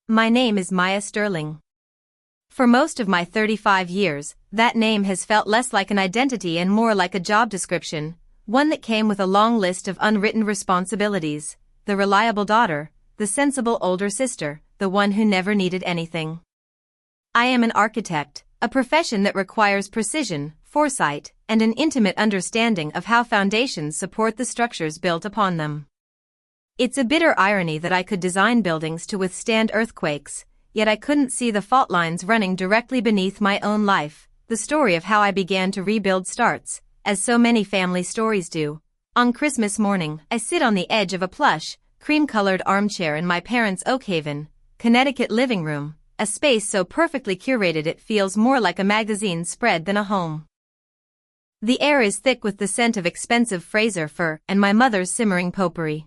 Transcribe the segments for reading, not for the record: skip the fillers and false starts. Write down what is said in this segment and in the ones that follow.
My name is Maya Sterling. For most of my 35 years, that name has felt less like an identity and more like a job description, one that came with a long list of unwritten responsibilities: the reliable daughter, the sensible older sister, the one who never needed anything. I am an architect, a profession that requires precision, foresight, and an intimate understanding of how foundations support the structures built upon them. It's a bitter irony that I could design buildings to withstand earthquakes, yet I couldn't see the fault lines running directly beneath my own life. The story of how I began to rebuild starts, as so many family stories do. On Christmas morning, I sit on the edge of a plush, cream-colored armchair in my parents' Oakhaven, Connecticut living room, a space so perfectly curated it feels more like a magazine spread than a home. The air is thick with the scent of expensive Fraser fir and my mother's simmering potpourri.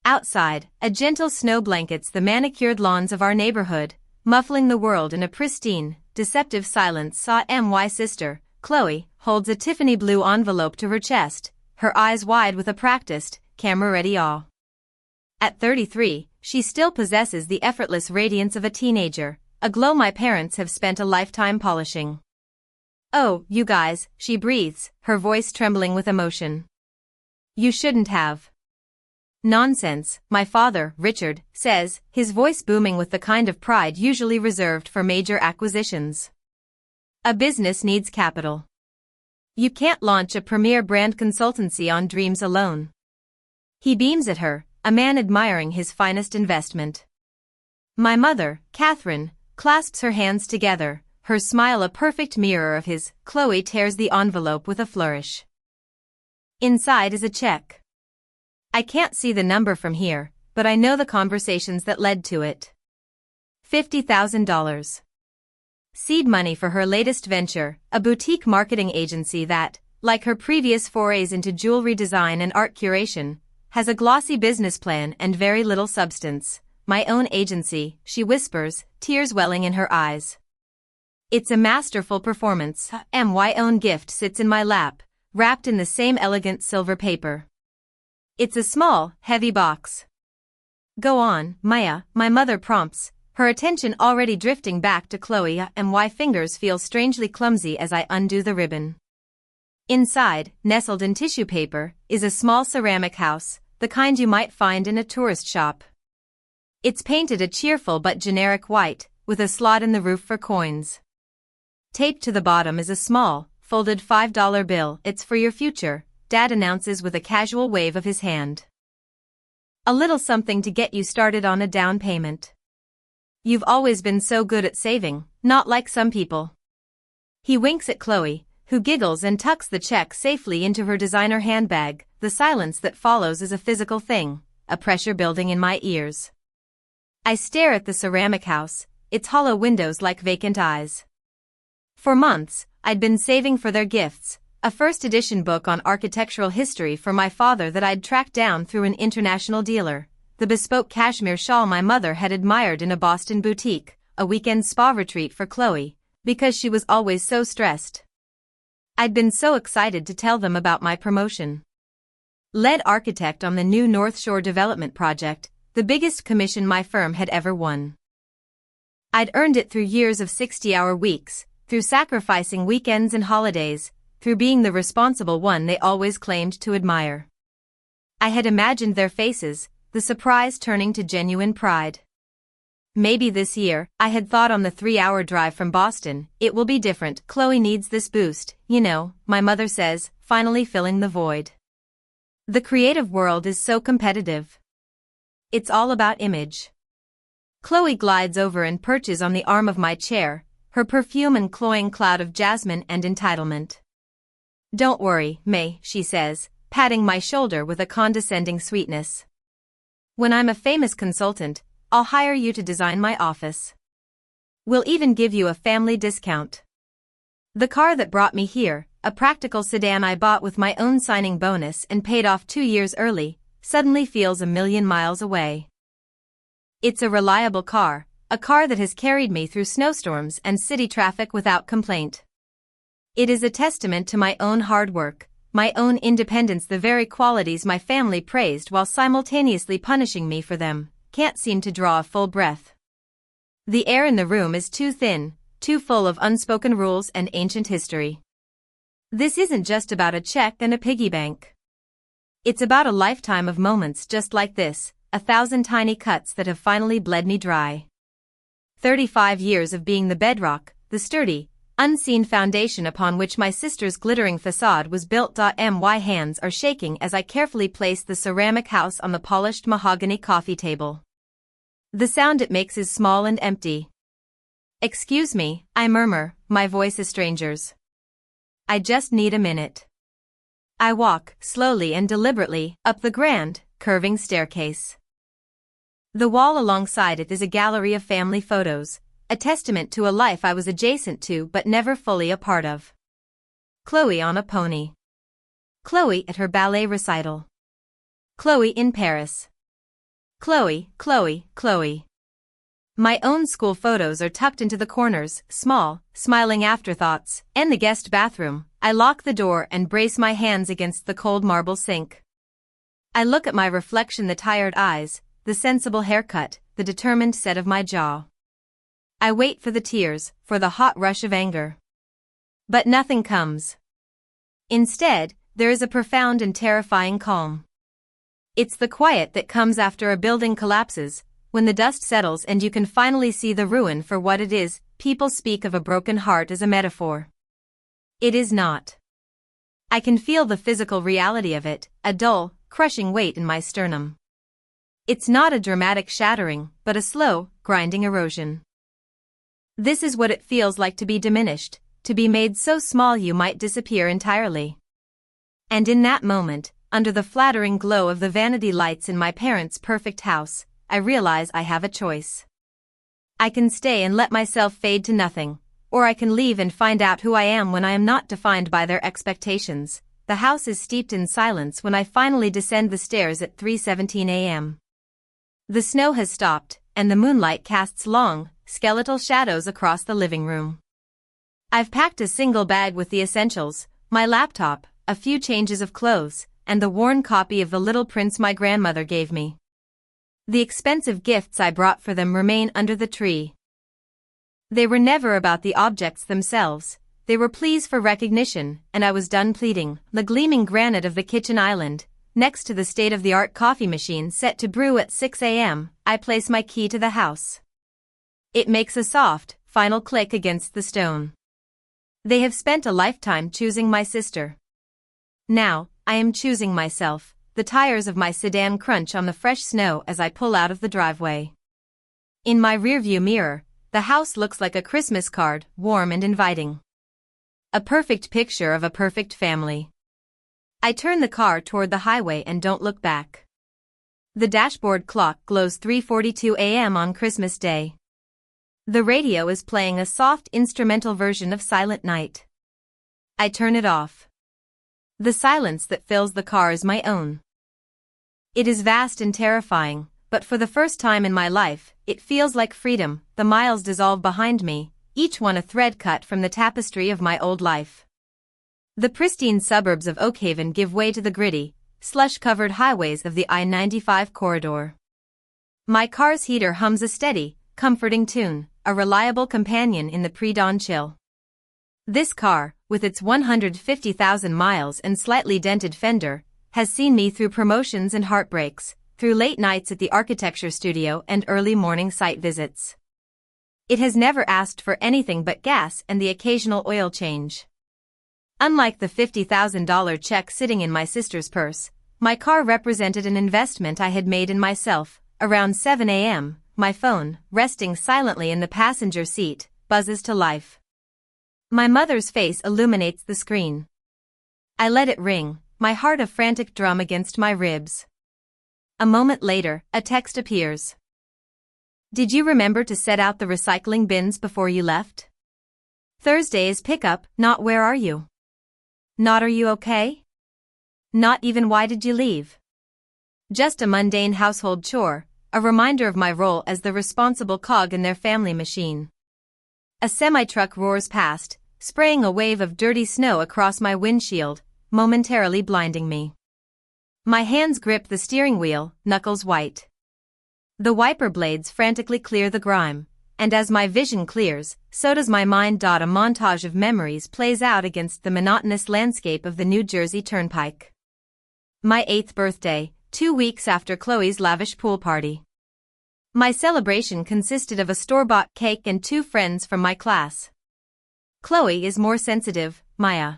Outside, a gentle snow blankets the manicured lawns of our neighborhood, muffling the world in a pristine, deceptive silence. My sister, Chloe, holds a Tiffany blue envelope to her chest, her eyes wide with a practiced, camera-ready awe. At 33, she still possesses the effortless radiance of a teenager, a glow my parents have spent a lifetime polishing. "Oh, you guys," she breathes, her voice trembling with emotion. "You shouldn't have." "Nonsense," my father, Richard, says, his voice booming with the kind of pride usually reserved for major acquisitions. "A business needs capital. You can't launch a premier brand consultancy on dreams alone." He beams at her, a man admiring his finest investment. My mother, Catherine, clasps her hands together, her smile a perfect mirror of his. Chloe tears the envelope with a flourish. Inside is a check. I can't see the number from here, but I know the conversations that led to it. $50,000. Seed money for her latest venture, a boutique marketing agency that, like her previous forays into jewelry design and art curation, has a glossy business plan and very little substance. "My own agency," she whispers, tears welling in her eyes. "It's a masterful performance." My own gift sits in my lap, wrapped in the same elegant silver paper. It's a small, heavy box. "Go on, Maya," my mother prompts, her attention already drifting back to Chloe. My fingers feel strangely clumsy as I undo the ribbon. Inside, nestled in tissue paper, is a small ceramic house, the kind you might find in a tourist shop. It's painted a cheerful but generic white, with a slot in the roof for coins. Taped to the bottom is a small, folded $5 bill. "It's for your future," Dad announces with a casual wave of his hand. "A little something to get you started on a down payment. You've always been so good at saving, not like some people." He winks at Chloe, who giggles and tucks the check safely into her designer handbag. The silence that follows is a physical thing, a pressure building in my ears. I stare at the ceramic house, its hollow windows like vacant eyes. For months, I'd been saving for their gifts, a first-edition book on architectural history for my father that I'd tracked down through an international dealer, the bespoke cashmere shawl my mother had admired in a Boston boutique, a weekend spa retreat for Chloe, because she was always so stressed. I'd been so excited to tell them about my promotion. Lead architect on the new North Shore development project, the biggest commission my firm had ever won. I'd earned it through years of 60-hour weeks, through sacrificing weekends and holidays, through being the responsible one they always claimed to admire. I had imagined their faces, the surprise turning to genuine pride. Maybe this year, I had thought on the 3-hour drive from Boston, it will be different. "Chloe needs this boost, you know," my mother says, finally filling the void. "The creative world is so competitive. It's all about image." Chloe glides over and perches on the arm of my chair, her perfume and cloying cloud of jasmine and entitlement. "Don't worry, May," she says, patting my shoulder with a condescending sweetness. "When I'm a famous consultant, I'll hire you to design my office. We'll even give you a family discount." The car that brought me here, a practical sedan I bought with my own signing bonus and paid off 2 years early, suddenly feels a million miles away. It's a reliable car, a car that has carried me through snowstorms and city traffic without complaint. It is a testament to my own hard work, my own independence, the very qualities my family praised while simultaneously punishing me for them. Can't seem to draw a full breath. The air in the room is too thin, too full of unspoken rules and ancient history. This isn't just about a check and a piggy bank. It's about a lifetime of moments just like this, 1,000 tiny cuts that have finally bled me dry. 35 years of being the bedrock, the sturdy, unseen foundation upon which my sister's glittering facade was built. My hands are shaking as I carefully place the ceramic house on the polished mahogany coffee table. The sound it makes is small and empty. "Excuse me," I murmur, my voice a stranger's. "I just need a minute." I walk, slowly and deliberately, up the grand, curving staircase. The wall alongside it is a gallery of family photos, a testament to a life I was adjacent to but never fully a part of. Chloe on a pony. Chloe at her ballet recital. Chloe in Paris. Chloe, Chloe, Chloe. My own school photos are tucked into the corners, small, smiling afterthoughts, and the guest bathroom. I lock the door and brace my hands against the cold marble sink. I look at my reflection, the tired eyes, the sensible haircut, the determined set of my jaw. I wait for the tears, for the hot rush of anger. But nothing comes. Instead, there is a profound and terrifying calm. It's the quiet that comes after a building collapses, when the dust settles and you can finally see the ruin for what it is. People speak of a broken heart as a metaphor. It is not. I can feel the physical reality of it, a dull, crushing weight in my sternum. It's not a dramatic shattering, but a slow, grinding erosion. This is what it feels like to be diminished, to be made so small you might disappear entirely. And in that moment, under the flattering glow of the vanity lights in my parents' perfect house, I realize I have a choice. I can stay and let myself fade to nothing, or I can leave and find out who I am when I am not defined by their expectations. The house is steeped in silence when I finally descend the stairs at 3:17 a.m. The snow has stopped, and the moonlight casts long, skeletal shadows across the living room. I've packed a single bag with the essentials, my laptop, a few changes of clothes, and the worn copy of The Little Prince my grandmother gave me. The expensive gifts I brought for them remain under the tree. They were never about the objects themselves, they were pleas for recognition, and I was done pleading. The gleaming granite of the kitchen island, next to the state-of-the-art coffee machine set to brew at 6 a.m., I place my key to the house. It makes a soft, final click against the stone. They have spent a lifetime choosing my sister. Now, I am choosing myself. The tires of my sedan crunch on the fresh snow as I pull out of the driveway. In my rearview mirror, the house looks like a Christmas card, warm and inviting. A perfect picture of a perfect family. I turn the car toward the highway and don't look back. The dashboard clock glows 3:42 a.m. on Christmas Day. The radio is playing a soft instrumental version of Silent Night. I turn it off. The silence that fills the car is my own. It is vast and terrifying, but for the first time in my life, it feels like freedom. The miles dissolve behind me, each one a thread cut from the tapestry of my old life. The pristine suburbs of Oakhaven give way to the gritty, slush-covered highways of the I-95 corridor. My car's heater hums a steady, comforting tune, a reliable companion in the pre-dawn chill. This car, with its 150,000 miles and slightly dented fender, has seen me through promotions and heartbreaks, through late nights at the architecture studio and early morning site visits. It has never asked for anything but gas and the occasional oil change. Unlike the $50,000 check sitting in my sister's purse, my car represented an investment I had made in myself. Around 7 a.m., my phone, resting silently in the passenger seat, buzzes to life. My mother's face illuminates the screen. I let it ring, my heart a frantic drum against my ribs. A moment later, a text appears. Did you remember to set out the recycling bins before you left? Thursday is pickup, not where are you? Not are you okay? Not even why did you leave? Just a mundane household chore, a reminder of my role as the responsible cog in their family machine. A semi-truck roars past, spraying a wave of dirty snow across my windshield, momentarily blinding me. My hands grip the steering wheel, knuckles white. The wiper blades frantically clear the grime, and as my vision clears, so does my mind. A montage of memories plays out against the monotonous landscape of the New Jersey Turnpike. My 8th birthday, 2 weeks after Chloe's lavish pool party. My celebration consisted of a store-bought cake and 2 friends from my class. Chloe is more sensitive, Maya.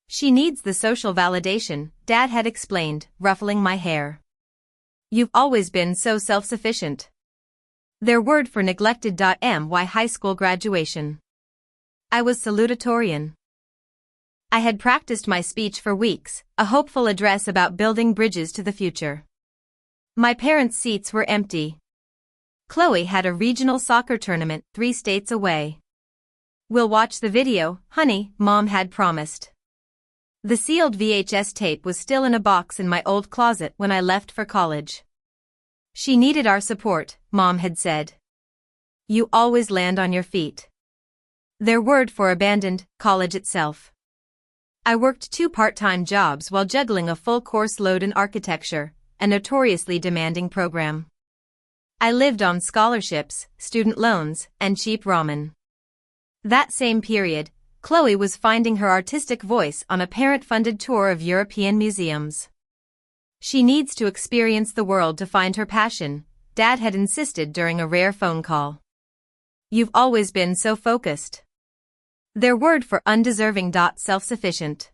She needs the social validation, Dad had explained, ruffling my hair. You've always been so self-sufficient. Their word for neglected. My high school graduation. I was salutatorian. I had practiced my speech for weeks, a hopeful address about building bridges to the future. My parents' seats were empty. Chloe had a regional soccer tournament 3 states away. We'll watch the video, honey, Mom had promised. The sealed VHS tape was still in a box in my old closet when I left for college. She needed our support, Mom had said. You always land on your feet. Their word for abandoned college itself. I worked 2 part-time jobs while juggling a full course load in architecture, a notoriously demanding program. I lived on scholarships, student loans, and cheap ramen. That same period, Chloe was finding her artistic voice on a parent-funded tour of European museums. She needs to experience the world to find her passion, Dad had insisted during a rare phone call. You've always been so focused. Their word for undeserving. Self-sufficient.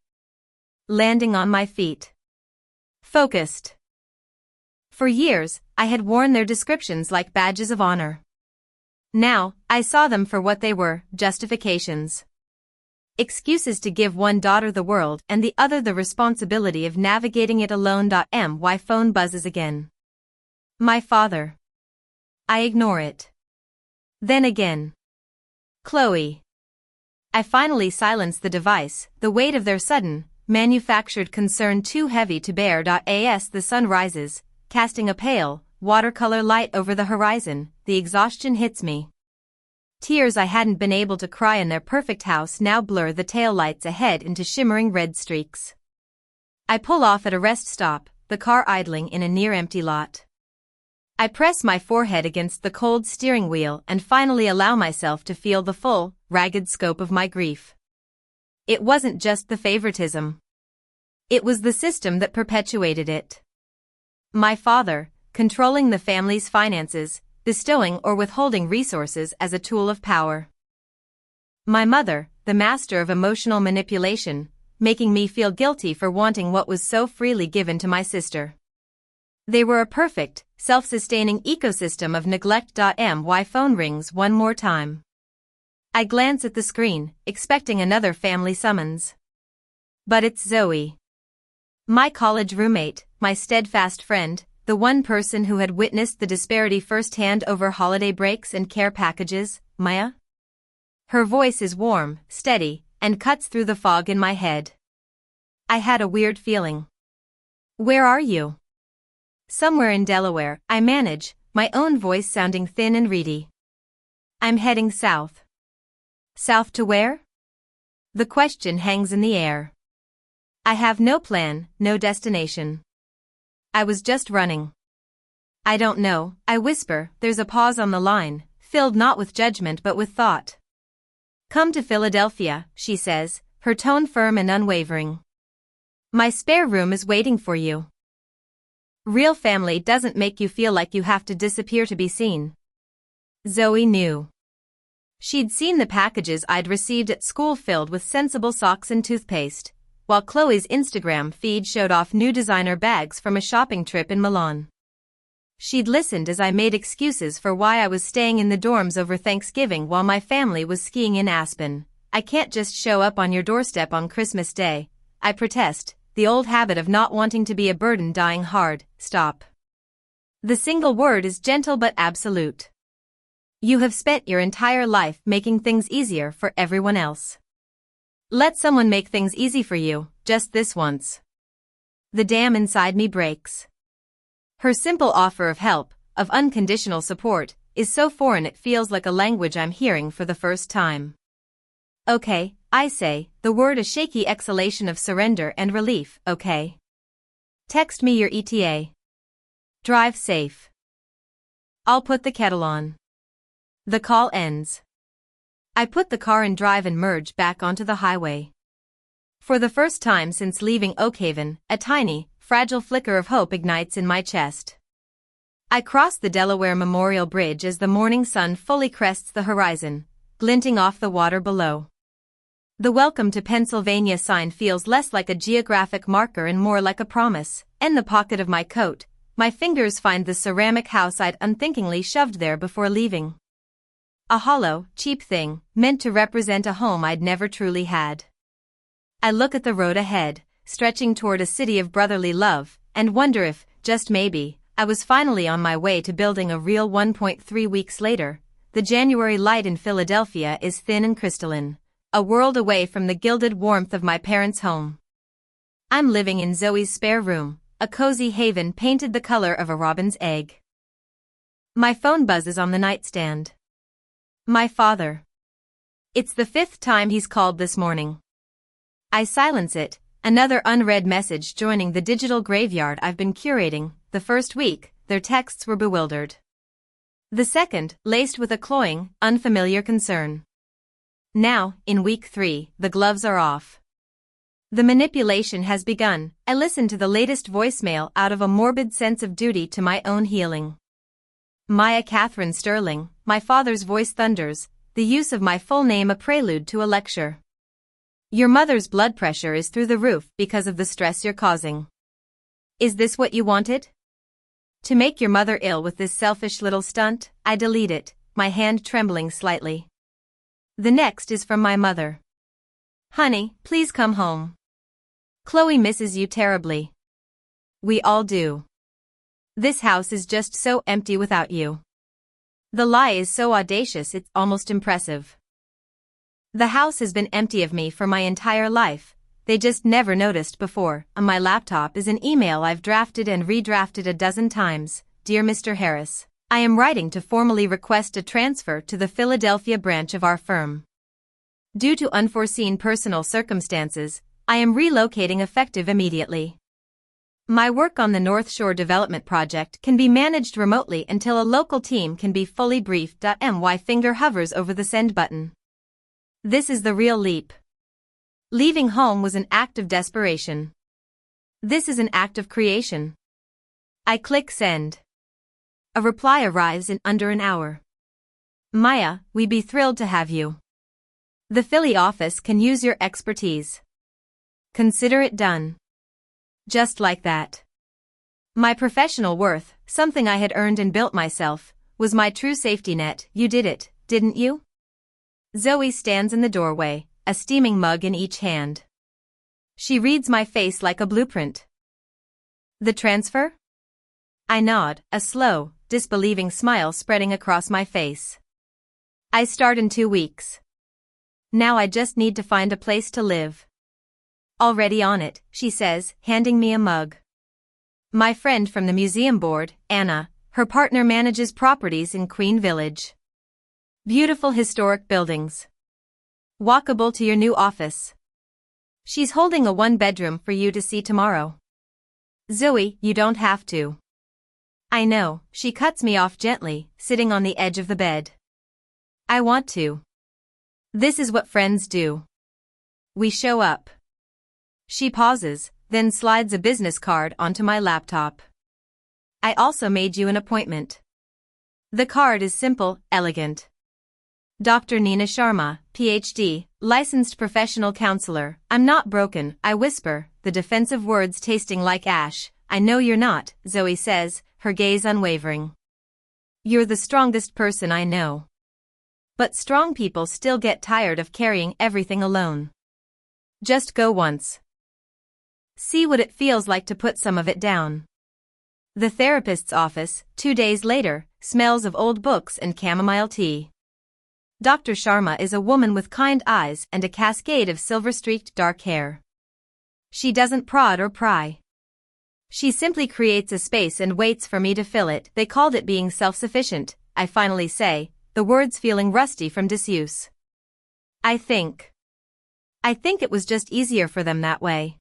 Landing on my feet. Focused. For years, I had worn their descriptions like badges of honor. Now, I saw them for what they were, justifications. Excuses to give one daughter the world and the other the responsibility of navigating it alone. My phone buzzes again. My father. I ignore it. Then again. Chloe. I finally silence the device, the weight of their sudden, manufactured concern too heavy to bear. As the sun rises, casting a pale, watercolor light over the horizon, the exhaustion hits me. Tears I hadn't been able to cry in their perfect house now blur the taillights ahead into shimmering red streaks. I pull off at a rest stop, the car idling in a near-empty lot. I press my forehead against the cold steering wheel and finally allow myself to feel the full, ragged scope of my grief. It wasn't just the favoritism. It was the system that perpetuated it. My father, controlling the family's finances, bestowing or withholding resources as a tool of power. My mother, the master of emotional manipulation, making me feel guilty for wanting what was so freely given to my sister. They were a perfect, self-sustaining ecosystem of neglect. My phone rings one more time. I glance at the screen, expecting another family summons. But it's Zoe. My college roommate, my steadfast friend, the one person who had witnessed the disparity firsthand over holiday breaks and care packages, Maya. Her voice is warm, steady, and cuts through the fog in my head. I had a weird feeling. Where are you? Somewhere in Delaware, I manage, my own voice sounding thin and reedy. I'm heading south. South to where? The question hangs in the air. I have no plan, no destination. I was just running. I don't know, I whisper. There's a pause on the line, filled not with judgment but with thought. Come to Philadelphia, she says, her tone firm and unwavering. My spare room is waiting for you. Real family doesn't make you feel like you have to disappear to be seen. Zoe knew. She'd seen the packages I'd received at school filled with sensible socks and toothpaste, while Chloe's Instagram feed showed off new designer bags from a shopping trip in Milan. She'd listened as I made excuses for why I was staying in the dorms over Thanksgiving while my family was skiing in Aspen. I can't just show up on your doorstep on Christmas Day, I protest, the old habit of not wanting to be a burden dying hard. Stop. The single word is gentle but absolute. You have spent your entire life making things easier for everyone else. Let someone make things easy for you, just this once. The dam inside me breaks. Her simple offer of help, of unconditional support, is so foreign it feels like a language I'm hearing for the first time. Okay, I say, the word a shaky exhalation of surrender and relief, okay. Text me your ETA. Drive safe. I'll put the kettle on. The call ends. I put the car in drive and merge back onto the highway. For the first time since leaving Oakhaven, a tiny, fragile flicker of hope ignites in my chest. I cross the Delaware Memorial Bridge as the morning sun fully crests the horizon, glinting off the water below. The Welcome to Pennsylvania sign feels less like a geographic marker and more like a promise. In the pocket of my coat, my fingers find the ceramic house I'd unthinkingly shoved there before leaving. A hollow, cheap thing, meant to represent a home I'd never truly had. I look at the road ahead, stretching toward a city of brotherly love, and wonder if, just maybe, I was finally on my way to building a real 1.3 weeks later. The January light in Philadelphia is thin and crystalline, a world away from the gilded warmth of my parents' home. I'm living in Zoe's spare room, a cozy haven painted the color of a robin's egg. My phone buzzes on the nightstand. My father. It's the 5th time he's called this morning. I silence it, another unread message joining the digital graveyard I've been curating. The first week, their texts were bewildered. The second, laced with a cloying, unfamiliar concern. Now, in week 3, the gloves are off. The manipulation has begun. I listen to the latest voicemail out of a morbid sense of duty to my own healing. Maya Catherine Sterling, my father's voice thunders, the use of my full name a prelude to a lecture. Your mother's blood pressure is through the roof because of the stress you're causing. Is this what you wanted? To make your mother ill with this selfish little stunt? I delete it, my hand trembling slightly. The next is from my mother. Honey, please come home. Chloe misses you terribly. We all do. This house is just so empty without you. The lie is so audacious it's almost impressive. The house has been empty of me for my entire life. They just never noticed before. On my laptop is an email I've drafted and redrafted a dozen times. Dear Mr. Harris, I am writing to formally request a transfer to the Philadelphia branch of our firm. Due to unforeseen personal circumstances, I am relocating effective immediately. My work on the North Shore Development Project can be managed remotely until a local team can be fully briefed. My finger hovers over the send button. This is the real leap. Leaving home was an act of desperation. This is an act of creation. I click send. A reply arrives in under an hour. Maya, we'd be thrilled to have you. The Philly office can use your expertise. Consider it done. Just like that. My professional worth, something I had earned and built myself, was my true safety net. You did it, didn't you? Zoe stands in the doorway, a steaming mug in each hand. She reads my face like a blueprint. The transfer? I nod, a slow, disbelieving smile spreading across my face. I start in 2 weeks. Now I just need to find a place to live. Already on it, she says, handing me a mug. My friend from the museum board, Anna, her partner manages properties in Queen Village. Beautiful historic buildings. Walkable to your new office. She's holding a 1-bedroom for you to see tomorrow. Zoe, you don't have to. I know, she cuts me off gently, sitting on the edge of the bed. I want to. This is what friends do. We show up. She pauses, then slides a business card onto my laptop. I also made you an appointment. The card is simple, elegant. Dr. Nina Sharma, Ph.D., licensed professional counselor. I'm not broken, I whisper, the defensive words tasting like ash. I know you're not, Zoe says, her gaze unwavering. You're the strongest person I know. But strong people still get tired of carrying everything alone. Just go once. See what it feels like to put some of it down. The therapist's office, 2 days later, smells of old books and chamomile tea. Dr. Sharma is a woman with kind eyes and a cascade of silver-streaked dark hair. She doesn't prod or pry. She simply creates a space and waits for me to fill it. They called it being self-sufficient, I finally say, the words feeling rusty from disuse. I think it was just easier for them that way.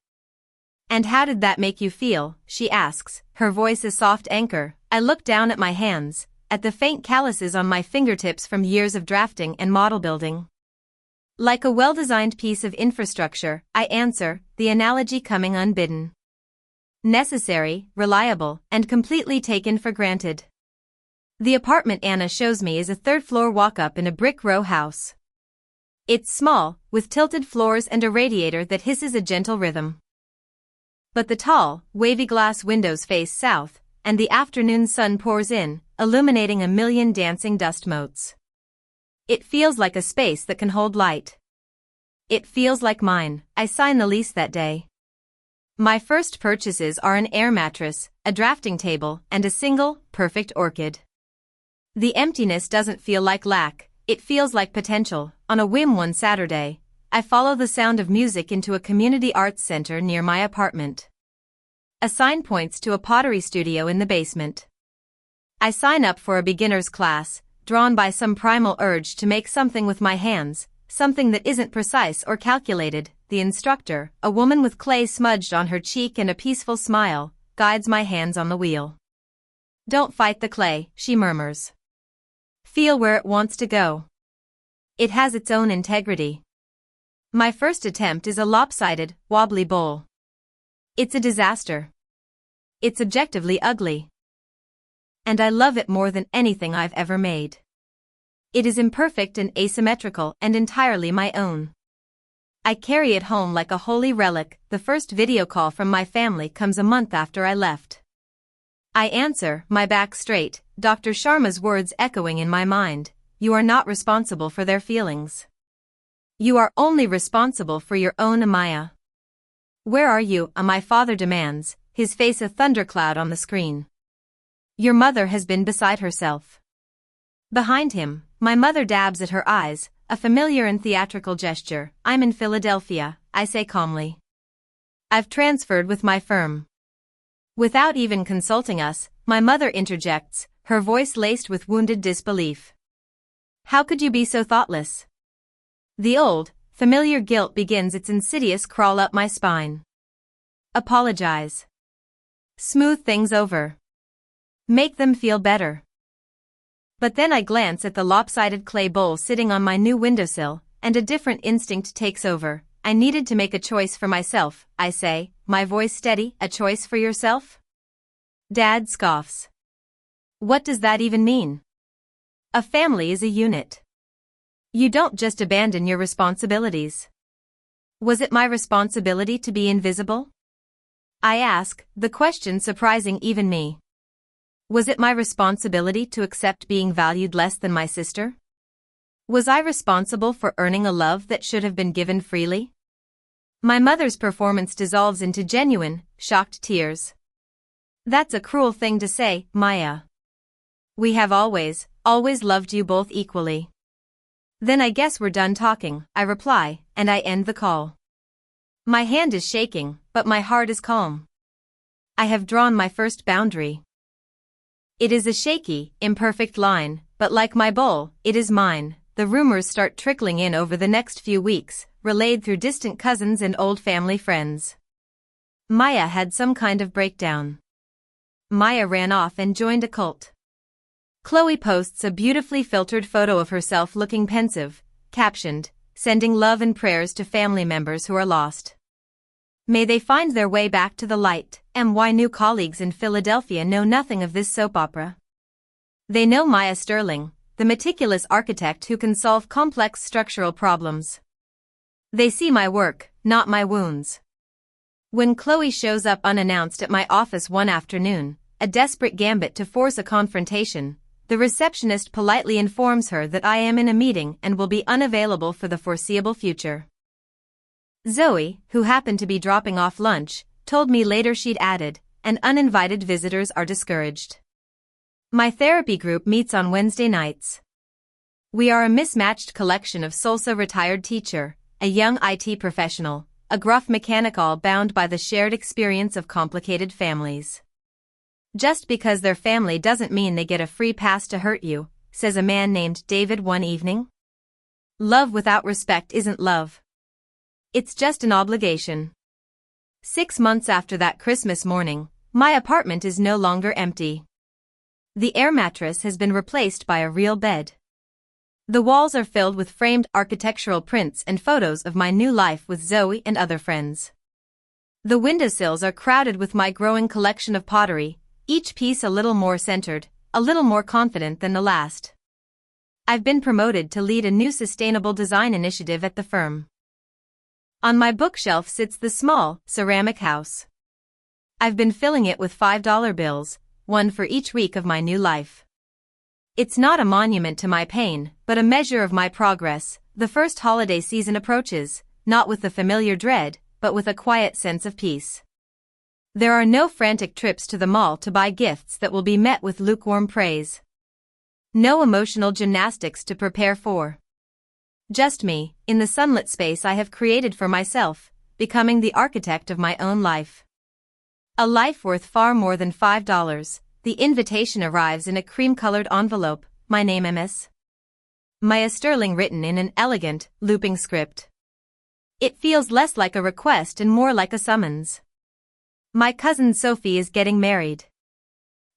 And how did that make you feel? She asks, her voice a soft anchor. I look down at my hands, at the faint calluses on my fingertips from years of drafting and model building. Like a well-designed piece of infrastructure, I answer, the analogy coming unbidden. Necessary, reliable, and completely taken for granted. The apartment Anna shows me is a third-floor walk-up in a brick row house. It's small, with tilted floors and a radiator that hisses a gentle rhythm. But the tall, wavy glass windows face south, and the afternoon sun pours in, illuminating a million dancing dust motes. It feels like a space that can hold light. It feels like mine. I sign the lease that day. My first purchases are an air mattress, a drafting table, and a single, perfect orchid. The emptiness doesn't feel like lack, it feels like potential. On a whim one Saturday, I follow the sound of music into a community arts center near my apartment. A sign points to a pottery studio in the basement. I sign up for a beginner's class, drawn by some primal urge to make something with my hands, something that isn't precise or calculated. The instructor, a woman with clay smudged on her cheek and a peaceful smile, guides my hands on the wheel. "Don't fight the clay," she murmurs. "Feel where it wants to go. It has its own integrity." My first attempt is a lopsided, wobbly bowl. It's a disaster. It's objectively ugly. And I love it more than anything I've ever made. It is imperfect and asymmetrical and entirely my own. I carry it home like a holy relic. The first video call from my family comes a month after I left. I answer, my back straight, Dr. Sharma's words echoing in my mind, "You are not responsible for their feelings. You are only responsible for your own." Maya. "Where are you?" my father demands, his face a thundercloud on the screen. "Your mother has been beside herself." Behind him, my mother dabs at her eyes, a familiar and theatrical gesture. "I'm in Philadelphia," I say calmly. "I've transferred with my firm." Without even consulting us, my mother interjects, her voice laced with wounded disbelief. "How could you be so thoughtless?" The old, familiar guilt begins its insidious crawl up my spine. Apologize. Smooth things over. Make them feel better. But then I glance at the lopsided clay bowl sitting on my new windowsill, and a different instinct takes over. "I needed to make a choice for myself," I say, my voice steady. "A choice for yourself?" Dad scoffs. "What does that even mean? A family is a unit. You don't just abandon your responsibilities." Was it my responsibility to be invisible? I ask, the question surprising even me. Was it my responsibility to accept being valued less than my sister? Was I responsible for earning a love that should have been given freely? My mother's performance dissolves into genuine, shocked tears. "That's a cruel thing to say, Maya. We have always loved you both equally." "Then I guess we're done talking," I reply, and I end the call. My hand is shaking, but my heart is calm. I have drawn my first boundary. It is a shaky, imperfect line, but like my bowl, it is mine. The rumors start trickling in over the next few weeks, relayed through distant cousins and old family friends. Maya had some kind of breakdown. Maya ran off and joined a cult. Chloe posts a beautifully filtered photo of herself looking pensive, captioned, "Sending love and prayers to family members who are lost. May they find their way back to the light." My new colleagues in Philadelphia know nothing of this soap opera. They know Maya Sterling, the meticulous architect who can solve complex structural problems. They see my work, not my wounds. When Chloe shows up unannounced at my office one afternoon, a desperate gambit to force a confrontation, the receptionist politely informs her that I am in a meeting and will be unavailable for the foreseeable future. Zoe, who happened to be dropping off lunch, told me later she'd added, "And uninvited visitors are discouraged." My therapy group meets on Wednesday nights. We are a mismatched collection of Solsa retired teacher, a young IT professional, a gruff mechanic, all bound by the shared experience of complicated families. "Just because they're family doesn't mean they get a free pass to hurt you," says a man named David one evening. Love without respect isn't love. It's just an obligation. 6 months after that Christmas morning, my apartment is no longer empty. The air mattress has been replaced by a real bed. The walls are filled with framed architectural prints and photos of my new life with Zoe and other friends. The windowsills are crowded with my growing collection of pottery, each piece a little more centered, a little more confident than the last. I've been promoted to lead a new sustainable design initiative at the firm. On my bookshelf sits the small, ceramic house. I've been filling it with $5 bills, one for each week of my new life. It's not a monument to my pain, but a measure of my progress. The first holiday season approaches, not with the familiar dread, but with a quiet sense of peace. There are no frantic trips to the mall to buy gifts that will be met with lukewarm praise. No emotional gymnastics to prepare for. Just me, in the sunlit space I have created for myself, becoming the architect of my own life. A life worth far more than $5. The invitation arrives in a cream-colored envelope, my name Ms. Maya Sterling written in an elegant, looping script. It feels less like a request and more like a summons. My cousin Sophie is getting married.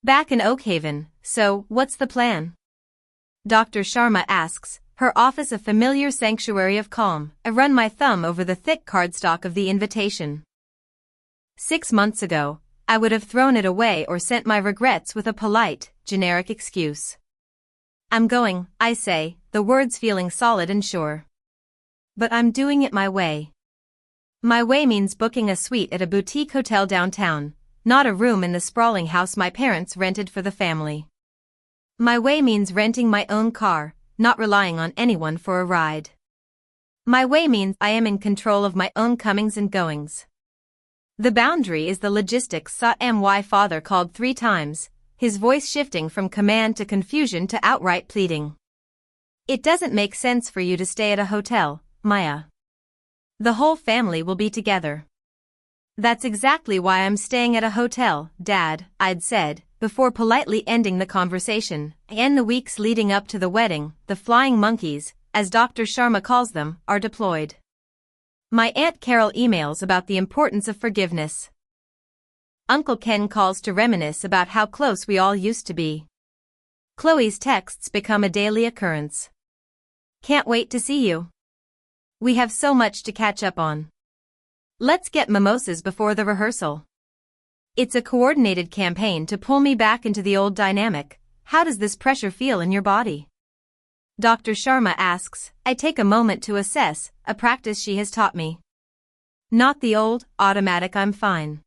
Back in Oakhaven, so what's the plan? Dr. Sharma asks, her office a familiar sanctuary of calm. I run my thumb over the thick cardstock of the invitation. 6 months ago, I would have thrown it away or sent my regrets with a polite, generic excuse. I'm going, I say, the words feeling solid and sure. But I'm doing it my way. My way means booking a suite at a boutique hotel downtown, not a room in the sprawling house my parents rented for the family. My way means renting my own car, not relying on anyone for a ride. My way means I am in control of my own comings and goings. The boundary is the logistics. My father called 3 times, his voice shifting from command to confusion to outright pleading. It doesn't make sense for you to stay at a hotel, Maya. The whole family will be together. That's exactly why I'm staying at a hotel, Dad, I'd said, before politely ending the conversation. In the weeks leading up to the wedding, the flying monkeys, as Dr. Sharma calls them, are deployed. My Aunt Carol emails about the importance of forgiveness. Uncle Ken calls to reminisce about how close we all used to be. Chloe's texts become a daily occurrence. Can't wait to see you. We have so much to catch up on. Let's get mimosas before the rehearsal. It's a coordinated campaign to pull me back into the old dynamic. How does this pressure feel in your body? Dr. Sharma asks. I take a moment to assess, a practice she has taught me. Not the old, automatic I'm fine.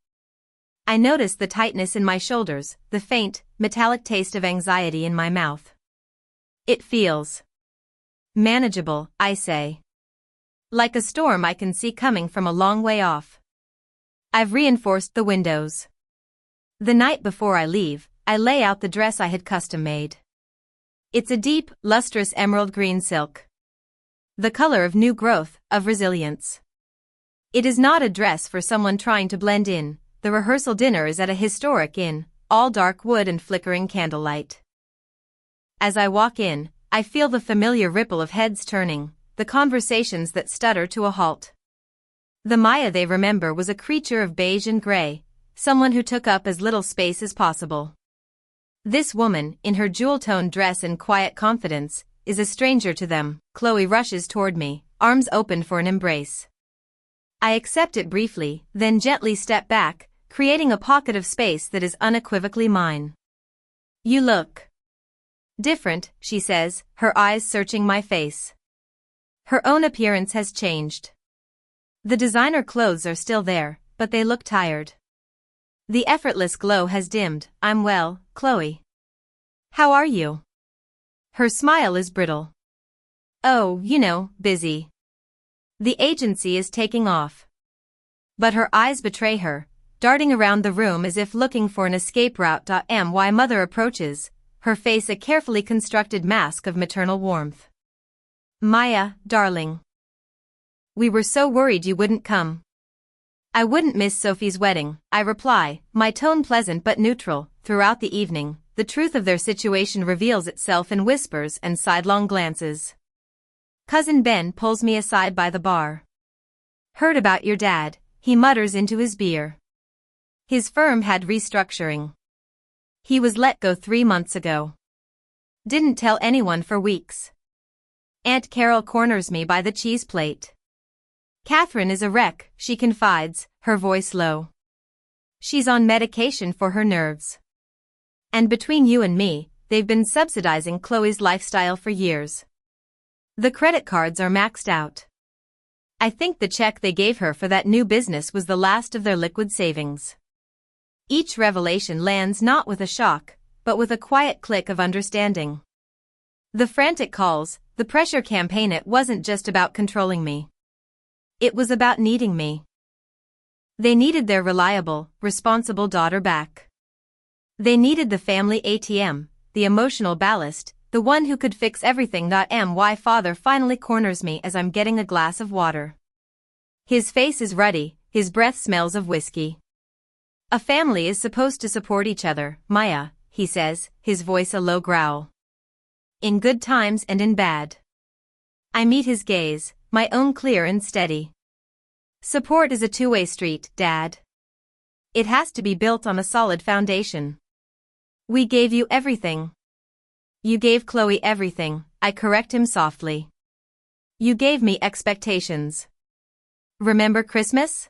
I notice the tightness in my shoulders, the faint, metallic taste of anxiety in my mouth. It feels manageable, I say. Like a storm I can see coming from a long way off. I've reinforced the windows. The night before I leave, I lay out the dress I had custom made. It's a deep, lustrous emerald green silk. The color of new growth, of resilience. It is not a dress for someone trying to blend in. The rehearsal dinner is at a historic inn, all dark wood and flickering candlelight. As I walk in, I feel the familiar ripple of heads turning, the conversations that stutter to a halt. The Maya they remember was a creature of beige and gray, someone who took up as little space as possible. This woman, in her jewel-toned dress and quiet confidence, is a stranger to them. Chloe rushes toward me, arms open for an embrace. I accept it briefly, then gently step back, creating a pocket of space that is unequivocally mine. You look different, she says, her eyes searching my face. Her own appearance has changed. The designer clothes are still there, but they look tired. The effortless glow has dimmed. I'm well, Chloe. How are you? Her smile is brittle. Oh, busy. The agency is taking off. But her eyes betray her, darting around the room as if looking for an escape route. My mother approaches, her face a carefully constructed mask of maternal warmth. Maya, darling. We were so worried you wouldn't come. I wouldn't miss Sophie's wedding, I reply, my tone pleasant but neutral. Throughout the evening, the truth of their situation reveals itself in whispers and sidelong glances. Cousin Ben pulls me aside by the bar. Heard about your dad, he mutters into his beer. His firm had restructuring. He was let go 3 months ago. Didn't tell anyone for weeks. Aunt Carol corners me by the cheese plate. Catherine is a wreck, she confides, her voice low. She's on medication for her nerves. And between you and me, they've been subsidizing Chloe's lifestyle for years. The credit cards are maxed out. I think the check they gave her for that new business was the last of their liquid savings. Each revelation lands not with a shock, but with a quiet click of understanding. The frantic calls, the pressure campaign, it wasn't just about controlling me. It was about needing me. They needed their reliable, responsible daughter back. They needed the family ATM, the emotional ballast, the one who could fix everything. My father finally corners me as I'm getting a glass of water. His face is ruddy, his breath smells of whiskey. A family is supposed to support each other, Maya, he says, his voice a low growl. In good times and in bad. I meet his gaze, my own clear and steady. Support is a two-way street, Dad. It has to be built on a solid foundation. We gave you everything. You gave Chloe everything, I correct him softly. You gave me expectations. Remember Christmas?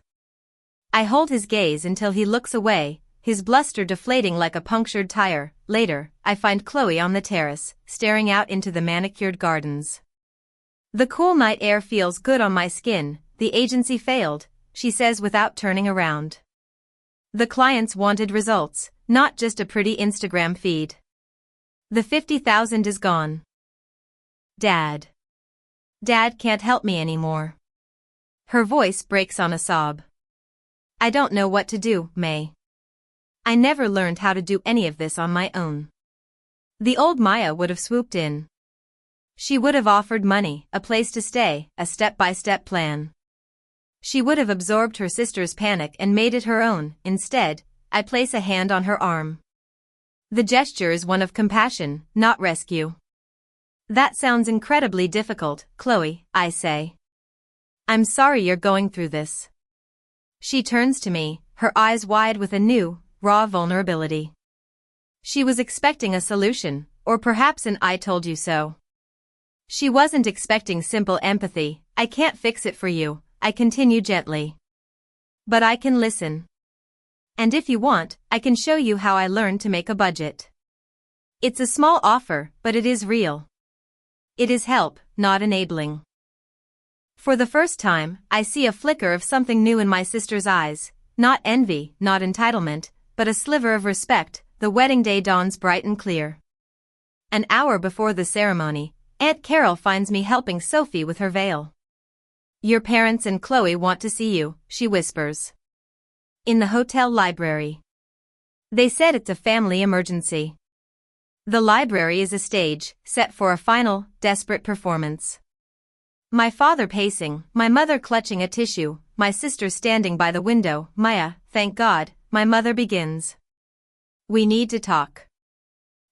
I hold his gaze until he looks away, his bluster deflating like a punctured tire. Later, I find Chloe on the terrace, staring out into the manicured gardens. The cool night air feels good on my skin. The agency failed, she says without turning around. The clients wanted results, not just a pretty Instagram feed. The 50,000 is gone. Dad. Dad can't help me anymore. Her voice breaks on a sob. I don't know what to do, May. I never learned how to do any of this on my own. The old Maya would have swooped in. She would have offered money, a place to stay, a step-by-step plan. She would have absorbed her sister's panic and made it her own. Instead, I place a hand on her arm. The gesture is one of compassion, not rescue. That sounds incredibly difficult, Chloe, I say. I'm sorry you're going through this. She turns to me, her eyes wide with a new, raw vulnerability. She was expecting a solution, or perhaps an I told you so. She wasn't expecting simple empathy. I can't fix it for you, I continue gently. But I can listen. And if you want, I can show you how I learned to make a budget. It's a small offer, but it is real. It is help, not enabling. For the first time, I see a flicker of something new in my sister's eyes, not envy, not entitlement, but a sliver of respect. The wedding day dawns bright and clear. An hour before the ceremony, Aunt Carol finds me helping Sophie with her veil. Your parents and Chloe want to see you, she whispers. In the hotel library. They said it's a family emergency. The library is a stage, set for a final, desperate performance. My father pacing, my mother clutching a tissue, my sister standing by the window. Maya, thank God, my mother begins. We need to talk.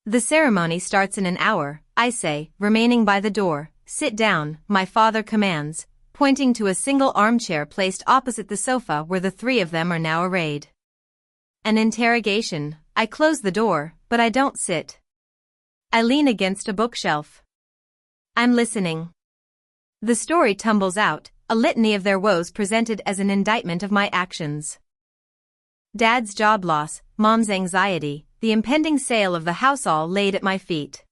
The ceremony starts in an hour, I say, remaining by the door. Sit down, my father commands, pointing to a single armchair placed opposite the sofa where the three of them are now arrayed. An interrogation. I close the door, but I don't sit. I lean against a bookshelf. I'm listening. The story tumbles out, a litany of their woes presented as an indictment of my actions. Dad's job loss, Mom's anxiety, the impending sale of the house, all laid at my feet.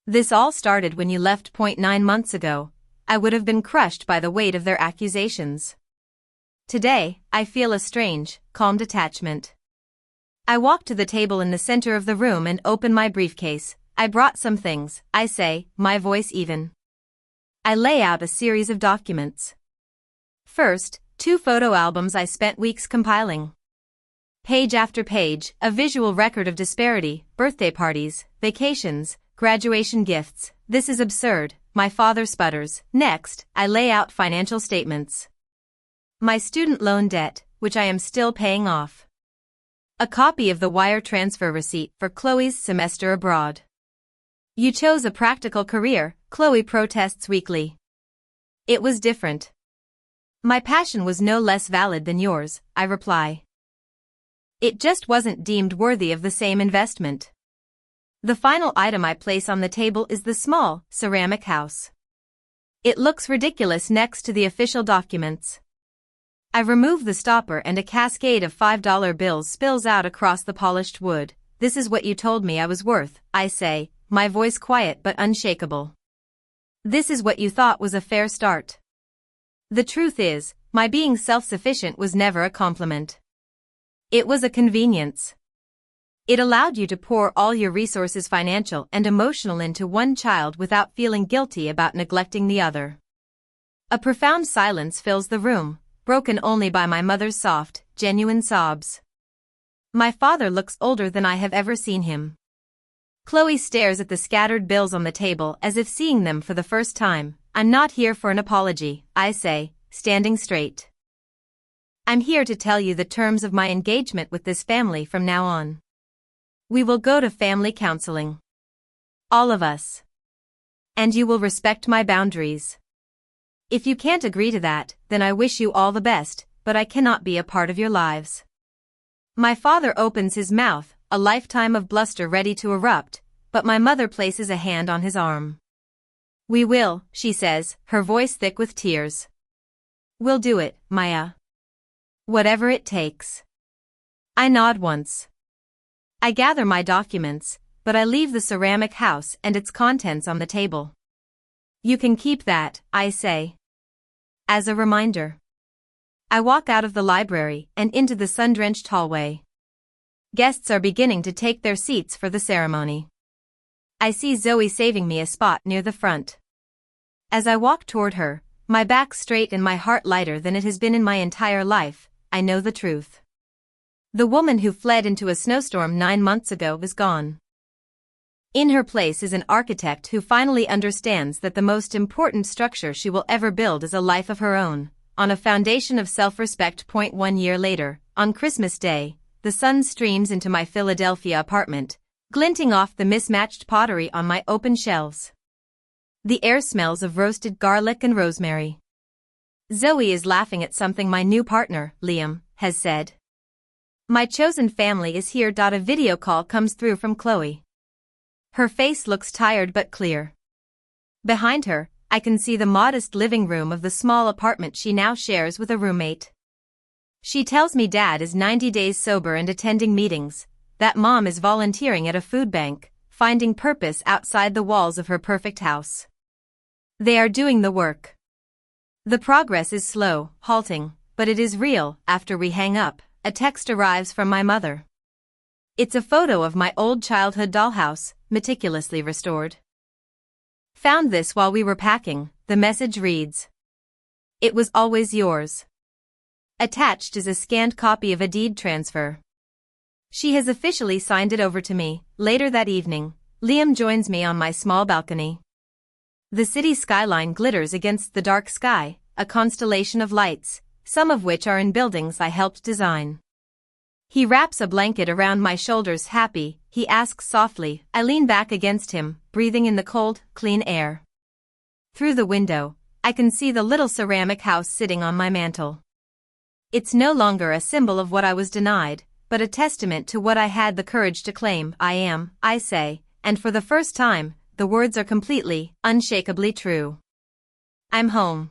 This all started when you left 9 months ago. I would have been crushed by the weight of their accusations. Today, I feel a strange, calm detachment. I walk to the table in the center of the room and open my briefcase. I brought some things, I say, my voice even. I lay out a series of documents. First, 2 photo albums I spent weeks compiling. Page after page, a visual record of disparity, birthday parties, vacations, graduation gifts. This is absurd, my father sputters. Next, I lay out financial statements. My student loan debt, which I am still paying off. A copy of the wire transfer receipt for Chloe's semester abroad. You chose a practical career, Chloe protests weakly. It was different. My passion was no less valid than yours, I reply. It just wasn't deemed worthy of the same investment. The final item I place on the table is the small, ceramic house. It looks ridiculous next to the official documents. I remove the stopper and a cascade of $5 bills spills out across the polished wood. "This is what you told me I was worth," I say, my voice quiet but unshakable. "This is what you thought was a fair start." The truth is, my being self-sufficient was never a compliment. It was a convenience. It allowed you to pour all your resources, financial and emotional, into one child without feeling guilty about neglecting the other. A profound silence fills the room, broken only by my mother's soft, genuine sobs. My father looks older than I have ever seen him. Chloe stares at the scattered bills on the table as if seeing them for the first time. "I'm not here for an apology," I say, standing straight. "I'm here to tell you the terms of my engagement with this family from now on. We will go to family counseling. All of us. And you will respect my boundaries. If you can't agree to that, then I wish you all the best, but I cannot be a part of your lives." My father opens his mouth, a lifetime of bluster ready to erupt, but my mother places a hand on his arm. "We will," she says, her voice thick with tears. "We'll do it, Maya. Whatever it takes." I nod once. I gather my documents, but I leave the ceramic house and its contents on the table. "You can keep that," I say. As a reminder. I walk out of the library and into the sun-drenched hallway. Guests are beginning to take their seats for the ceremony. I see Zoe saving me a spot near the front. As I walk toward her, my back straight and my heart lighter than it has been in my entire life, I know the truth. The woman who fled into a snowstorm 9 months ago is gone. In her place is an architect who finally understands that the most important structure she will ever build is a life of her own, on a foundation of self-respect. 1 year later, on Christmas Day, the sun streams into my Philadelphia apartment, glinting off the mismatched pottery on my open shelves. The air smells of roasted garlic and rosemary. Zoe is laughing at something my new partner, Liam, has said. "My chosen family is here." A video call comes through from Chloe. Her face looks tired but clear. Behind her, I can see the modest living room of the small apartment she now shares with a roommate. She tells me Dad is 90 days sober and attending meetings, that Mom is volunteering at a food bank, finding purpose outside the walls of her perfect house. They are doing the work. The progress is slow, halting, but it is real. After we hang up, a text arrives from my mother. It's a photo of my old childhood dollhouse, meticulously restored. "Found this while we were packing," the message reads. "It was always yours." Attached is a scanned copy of a deed transfer. She has officially signed it over to me. Later that evening, Liam joins me on my small balcony. The city skyline glitters against the dark sky, a constellation of lights, some of which are in buildings I helped design. He wraps a blanket around my shoulders. "Happy?" he asks softly. I lean back against him, breathing in the cold, clean air. Through the window, I can see the little ceramic house sitting on my mantel. It's no longer a symbol of what I was denied, but a testament to what I had the courage to claim. "I am," I say, and for the first time, the words are completely, unshakably true. I'm home.